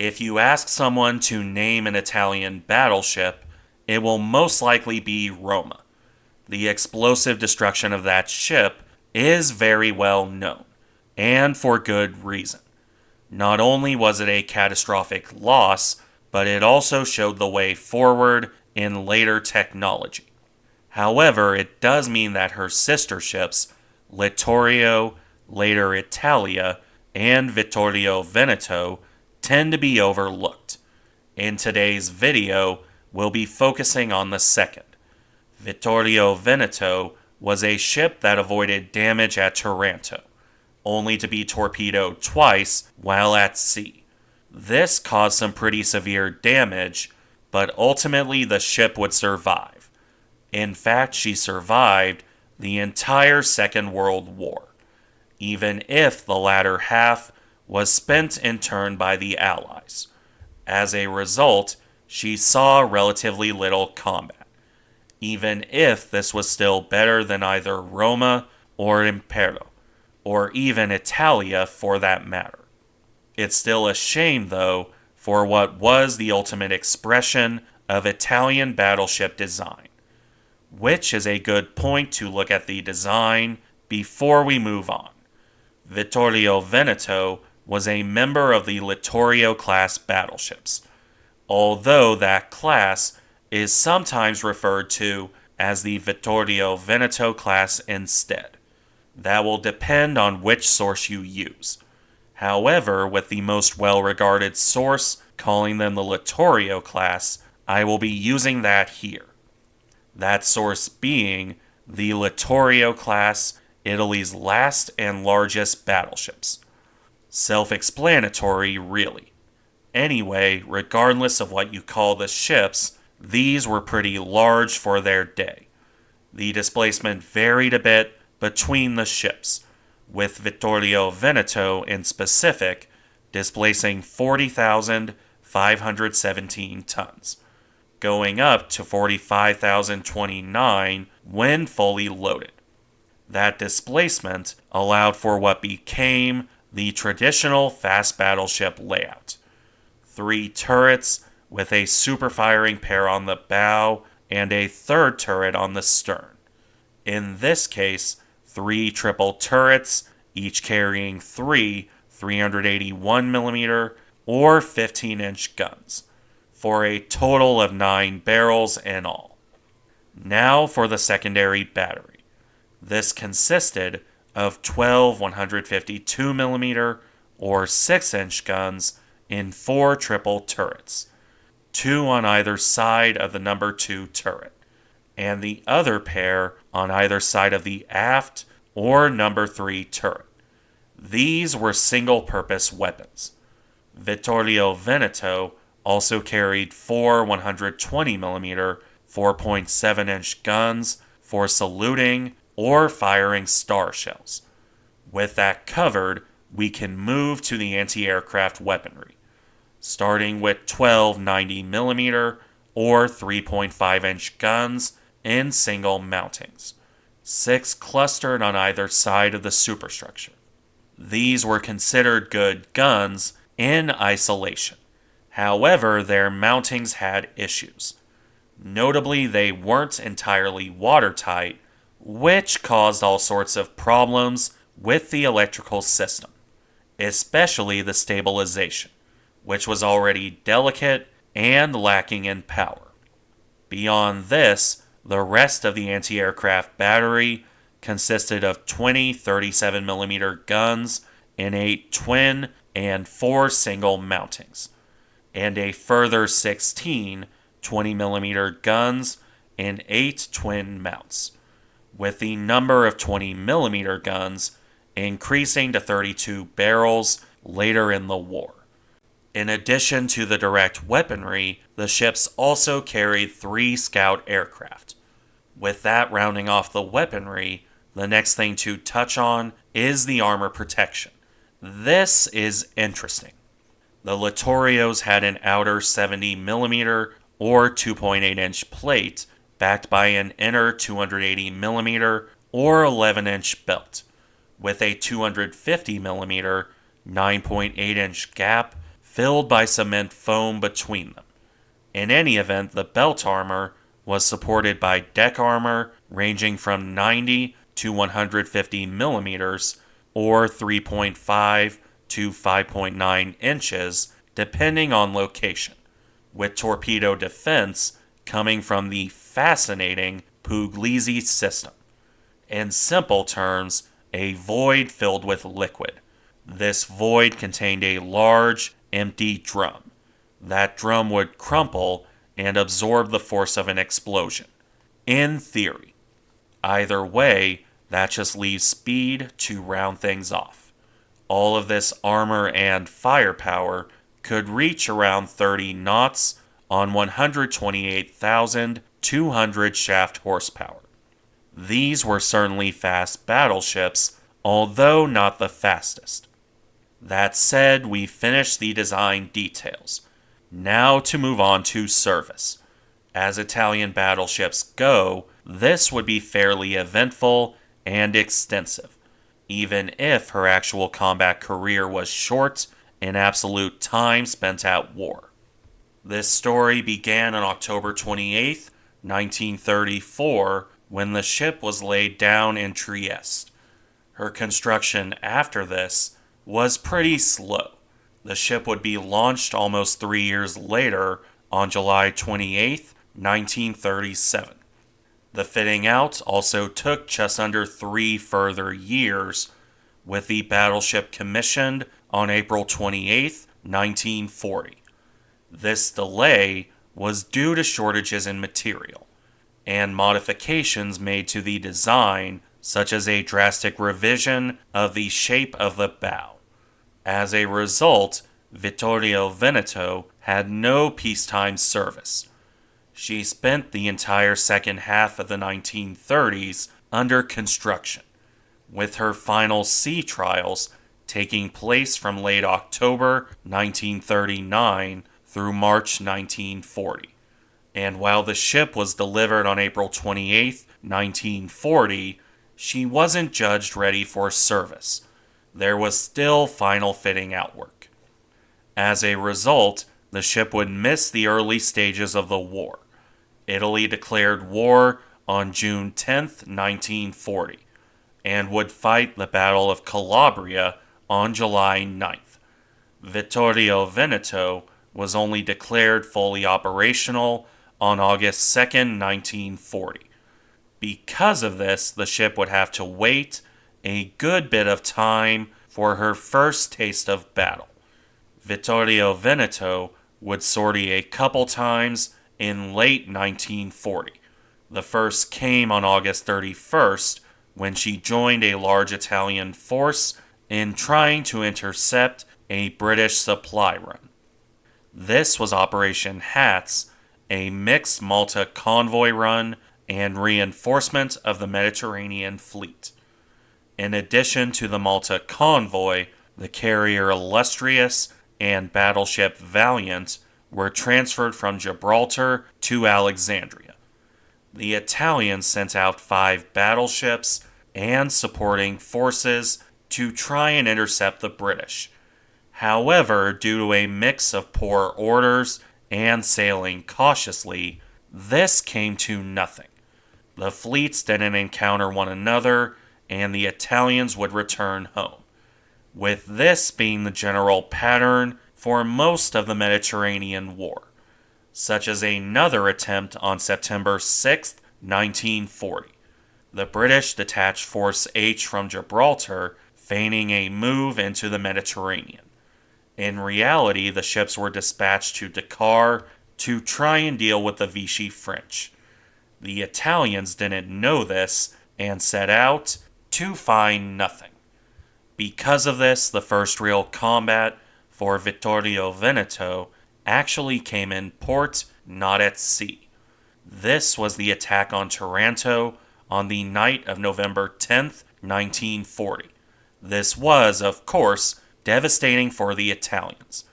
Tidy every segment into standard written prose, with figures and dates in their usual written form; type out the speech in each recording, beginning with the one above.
If you ask someone to name an Italian battleship, it will most likely be Roma. The explosive destruction of that ship is very well known, and for good reason. Not only was it a catastrophic loss, but it also showed the way forward in later technology. However, it does mean that her sister ships, Littorio, later Italia, and Vittorio Veneto, tend to be overlooked. In today's video, we'll be focusing on the second. Vittorio Veneto was a ship that avoided damage at Taranto, only to be torpedoed twice while at sea. This caused some pretty severe damage, but ultimately the ship would survive. In fact, she survived the entire Second World War, even if the latter half was spent in turn by the Allies. As a result, she saw relatively little combat, even if this was still better than either Roma or Impero, or even Italia for that matter. It's still a shame, though, for what was the ultimate expression of Italian battleship design, which is a good point to look at the design before we move on. Vittorio Veneto was a member of the Littorio class battleships, although that class is sometimes referred to as the Vittorio Veneto class instead. That will depend on which source you use. However, with the most well-regarded source calling them the Littorio class, I will be using that here. That source being the Littorio class, Italy's last and largest battleships. Self-explanatory, really. Anyway, regardless of what you call the ships, these were pretty large for their day. The displacement varied a bit between the ships, with Vittorio Veneto in specific displacing 40,517 tons, going up to 45,029 when fully loaded. That displacement allowed for what became the traditional fast battleship layout. 3 turrets with a super-firing pair on the bow and a third turret on the stern. In this case, 3 triple turrets, each carrying 3 381mm or 15-inch guns, for a total of 9 barrels in all. Now for the secondary battery. This consisted of 12 152mm or 6-inch guns in 4 triple turrets, 2 on either side of the number 2 turret, and the other pair on either side of the aft or number 3 turret. These were single-purpose weapons. Vittorio Veneto also carried 4 120mm 4.7-inch guns for saluting or firing star shells. With that covered, we can move to the anti-aircraft weaponry, starting with 12 90mm or 3.5-inch guns in single mountings, 6 clustered on either side of the superstructure. These were considered good guns in isolation. However, their mountings had issues. Notably, they weren't entirely watertight, which caused all sorts of problems with the electrical system, especially the stabilization, which was already delicate and lacking in power. Beyond this, the rest of the anti-aircraft battery consisted of 20 37mm guns in 8 twin and 4 single mountings, and a further 16 20mm guns in 8 twin mounts, with the number of 20mm guns increasing to 32 barrels later in the war. In addition to the direct weaponry, the ships also carried 3 scout aircraft. With that rounding off the weaponry, the next thing to touch on is the armor protection. This is interesting. The Littorios had an outer 70mm or 2.8-inch plate backed by an inner 280mm or 11-inch belt, with a 250mm 9.8-inch gap filled by cement foam between them. In any event, the belt armor was supported by deck armor ranging from 90 to 150 millimeters, or 3.5 to 5.9 inches, depending on location, with torpedo defense coming from the fascinating Puglisi system. In simple terms, a void filled with liquid. This void contained a large, empty drum. That drum would crumple and absorb the force of an explosion. In theory. Either way, that just leaves speed to round things off. All of this armor and firepower could reach around 30 knots on 128,200 shaft horsepower. These were certainly fast battleships, although not the fastest. That said, we finished the design details. Now to move on to service. As Italian battleships go, this would be fairly eventful and extensive, even if her actual combat career was short in absolute time spent at war. This story began on October 28, 1934, when the ship was laid down in Trieste. Her construction after this was pretty slow. The ship would be launched almost 3 years later on July 28, 1937. The fitting out also took just under 3 further years, with the battleship commissioned on April 28, 1940. This delay was due to shortages in material and modifications made to the design, such as a drastic revision of the shape of the bow. As a result, Vittorio Veneto had no peacetime service. She spent the entire second half of the 1930s under construction, with her final sea trials taking place from late October 1939 through March 1940. And while the ship was delivered on April 28, 1940, she wasn't judged ready for service. There was still final fitting out work. As a result, the ship would miss the early stages of the war. Italy declared war on June 10, 1940, and would fight the Battle of Calabria on July 9th. Vittorio Veneto was only declared fully operational on August 2, 1940. Because of this, the ship would have to wait a good bit of time for her first taste of battle. Vittorio Veneto would sortie a couple times in late 1940. The first came on August 31st, when she joined a large Italian force in trying to intercept a British supply run. This was Operation Hats, a mixed Malta convoy run and reinforcement of the Mediterranean fleet. In addition to the Malta convoy, the carrier Illustrious and battleship Valiant were transferred from Gibraltar to Alexandria. The Italians sent out 5 battleships and supporting forces to try and intercept the British. However, due to a mix of poor orders and sailing cautiously, this came to nothing. The fleets didn't encounter one another, and the Italians would return home, with this being the general pattern for most of the Mediterranean War, such as another attempt on September 6, 1940. The British detached Force H from Gibraltar, feigning a move into the Mediterranean. In reality, the ships were dispatched to Dakar to try and deal with the Vichy French. The Italians didn't know this and set out to find nothing. Because of this, the first real combat for Vittorio Veneto actually came in port, not at sea. This was the attack on Taranto on the night of November 10th, 1940. This was, of course, devastating for the Italians.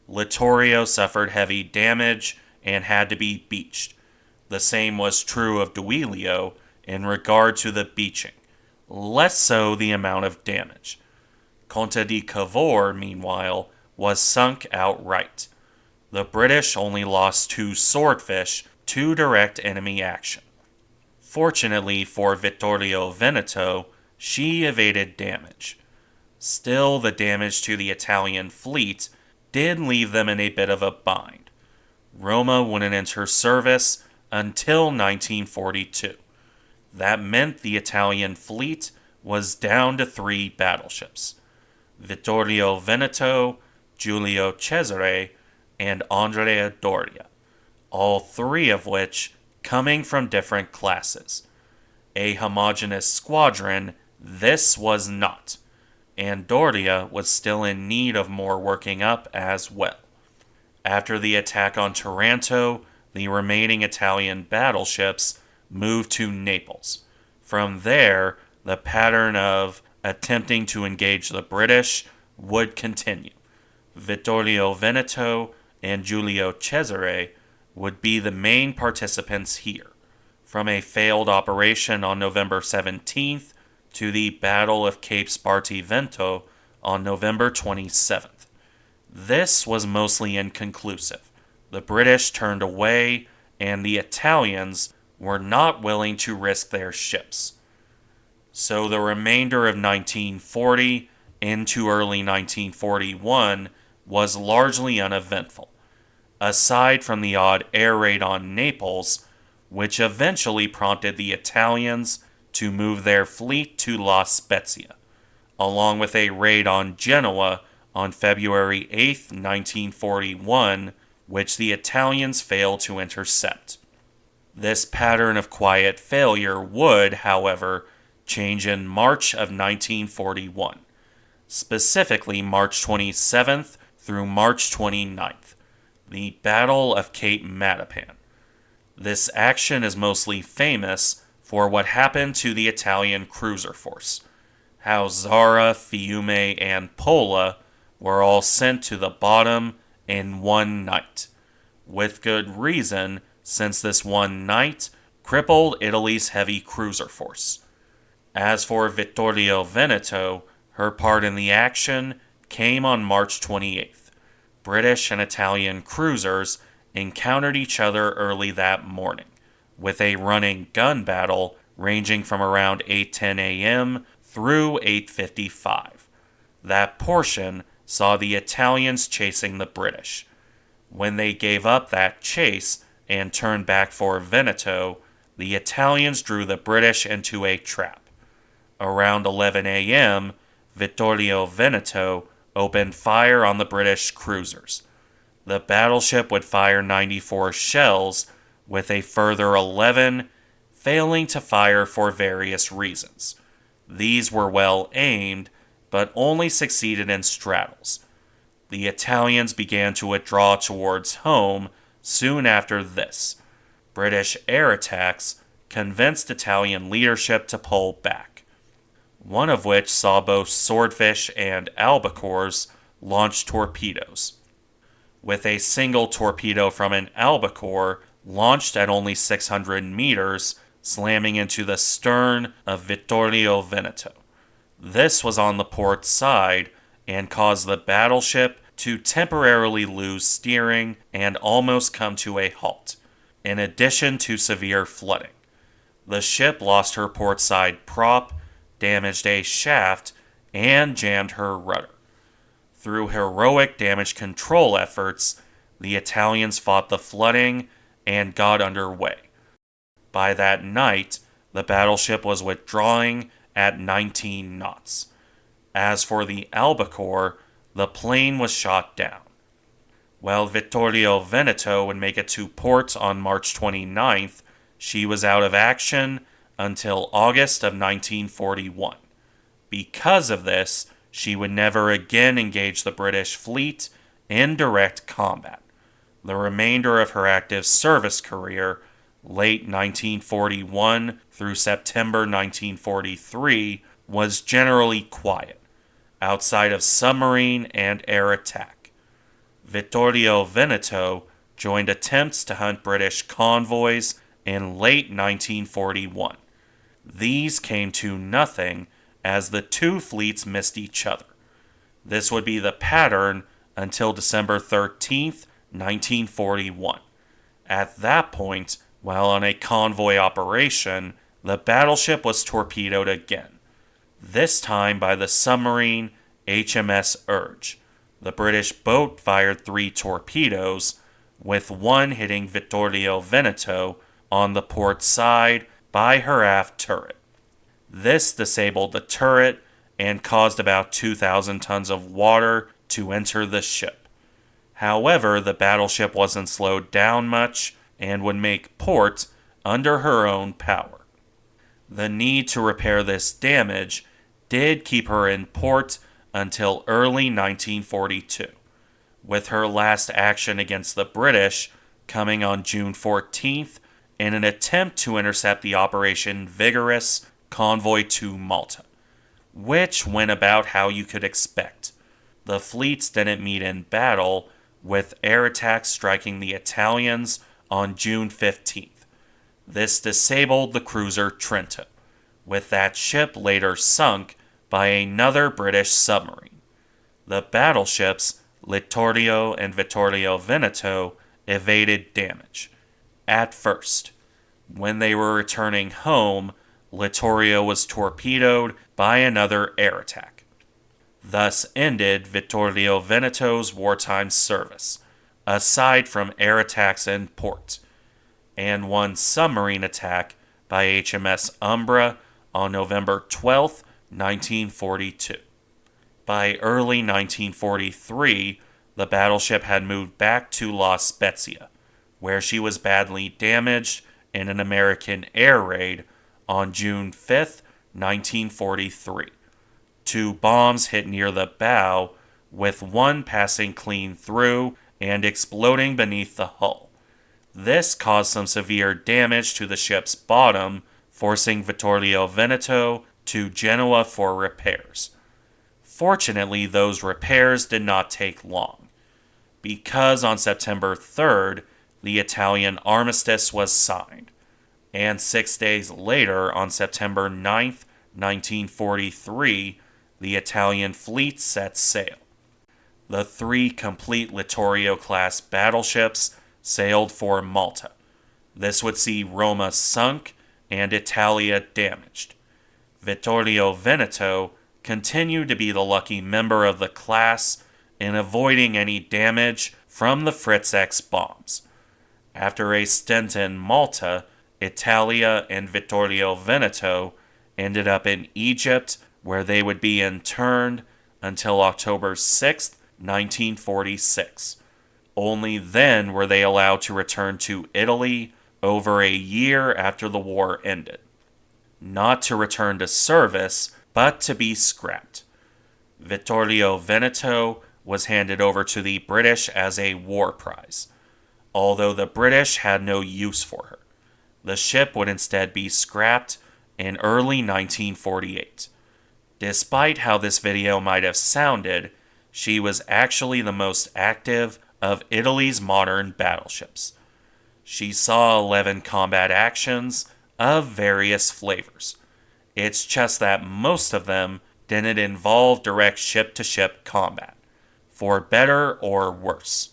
Littorio suffered heavy damage and had to be beached. The same was true of Duilio in regard to the beaching, less so the amount of damage. Conte di Cavour, meanwhile, was sunk outright. The British only lost 2 swordfish to direct enemy action. Fortunately for Vittorio Veneto, she evaded damage. Still, the damage to the Italian fleet did leave them in a bit of a bind. Roma wouldn't enter service until 1942. That meant the Italian fleet was down to 3 battleships: Vittorio Veneto, Giulio Cesare, and Andrea Doria, all 3 of which coming from different classes. A homogeneous squadron, this was not, and Doria was still in need of more working up as well. After the attack on Taranto, the remaining Italian battleships moved to Naples. From there, the pattern of attempting to engage the British would continue. Vittorio Veneto and Giulio Cesare would be the main participants here, from a failed operation on November 17th to the Battle of Cape Spartivento on November 27th. This was mostly inconclusive. The British turned away, and the Italians were not willing to risk their ships. So the remainder of 1940 into early 1941 was largely uneventful, aside from the odd air raid on Naples, which eventually prompted the Italians to move their fleet to La Spezia, along with a raid on Genoa on February 8, 1941, which the Italians failed to intercept. This pattern of quiet failure would, however, change in March of 1941, specifically March 27th through March 29th, the Battle of Cape Matapan. This action is mostly famous for what happened to the Italian cruiser force, how Zara, Fiume, and Pola were all sent to the bottom in one night, with good reason, since this one night crippled Italy's heavy cruiser force. As for Vittorio Veneto, her part in the action came on March 28th. British and Italian cruisers encountered each other early that morning, with a running gun battle ranging from around 8:10 a.m. through 8:55. That portion saw the Italians chasing the British. When they gave up that chase and turned back for Veneto, the Italians drew the British into a trap. Around 11 a.m., Vittorio Veneto opened fire on the British cruisers. The battleship would fire 94 shells, with a further 11 failing to fire for various reasons. These were well aimed, but only succeeded in straddles. The Italians began to withdraw towards home soon after this. British air attacks convinced Italian leadership to pull back, one of which saw both Swordfish and Albacores launch torpedoes, with a single torpedo from an Albacore launched at only 600 meters, slamming into the stern of Vittorio Veneto. This was on the port side and caused the battleship to temporarily lose steering and almost come to a halt, in addition to severe flooding. The ship lost her portside prop, damaged a shaft, and jammed her rudder. Through heroic damage control efforts, the Italians fought the flooding and got underway. By that night, the battleship was withdrawing at 19 knots. As for the Albacore, the plane was shot down. While Vittorio Veneto would make it to port on March 29th, she was out of action until August of 1941. Because of this, she would never again engage the British fleet in direct combat. The remainder of her active service career, late 1941 through September 1943, was generally quiet, outside of submarine and air attack. Vittorio Veneto joined attempts to hunt British convoys in late 1941. These came to nothing as the two fleets missed each other. This would be the pattern until December 13th, 1941. At that point, while on a convoy operation, the battleship was torpedoed again, this time by the submarine HMS Urge. The British boat fired 3 torpedoes, with one hitting Vittorio Veneto on the port side by her aft turret. This disabled the turret and caused about 2,000 tons of water to enter the ship. However, the battleship wasn't slowed down much and would make port under her own power. The need to repair this damage did keep her in port until early 1942, with her last action against the British coming on June 14th in an attempt to intercept the Operation Vigorous convoy to Malta, which went about how you could expect. The fleets didn't meet in battle, with air attacks striking the Italians on June 15th. This disabled the cruiser Taranto, with that ship later sunk by another British submarine. The battleships Littorio and Vittorio Veneto evaded damage. At first, when they were returning home, Littorio was torpedoed by another air attack. Thus ended Vittorio Veneto's wartime service, aside from air attacks in port, and one submarine attack by HMS Umbra on November 12, 1942. By early 1943, the battleship had moved back to La Spezia, where she was badly damaged in an American air raid on June 5, 1943. 2 bombs hit near the bow, with one passing clean through and exploding beneath the hull. This caused some severe damage to the ship's bottom, forcing Vittorio Veneto to Genoa for repairs. Fortunately, those repairs did not take long, because on September 3rd, the Italian Armistice was signed, and 6 days later, on September 9th, 1943, the Italian fleet set sail. The 3 complete Littorio-class battleships sailed for Malta. This would see Roma sunk and Italia damaged. Vittorio Veneto continued to be the lucky member of the class in avoiding any damage from the Fritz X bombs. After a stint in Malta, Italia and Vittorio Veneto ended up in Egypt, where they would be interned until October 6, 1946. Only then were they allowed to return to Italy over a year after the war ended. Not to return to service, but to be scrapped. Vittorio Veneto was handed over to the British as a war prize, although the British had no use for her. The ship would instead be scrapped in early 1948. Despite how this video might have sounded, she was actually the most active of Italy's modern battleships. She saw 11 combat actions of various flavors. It's just that most of them didn't involve direct ship-to-ship combat, for better or worse.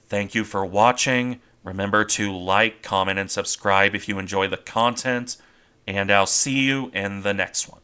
Thank you for watching. Remember to like, comment, and subscribe if you enjoy the content, and I'll see you in the next one.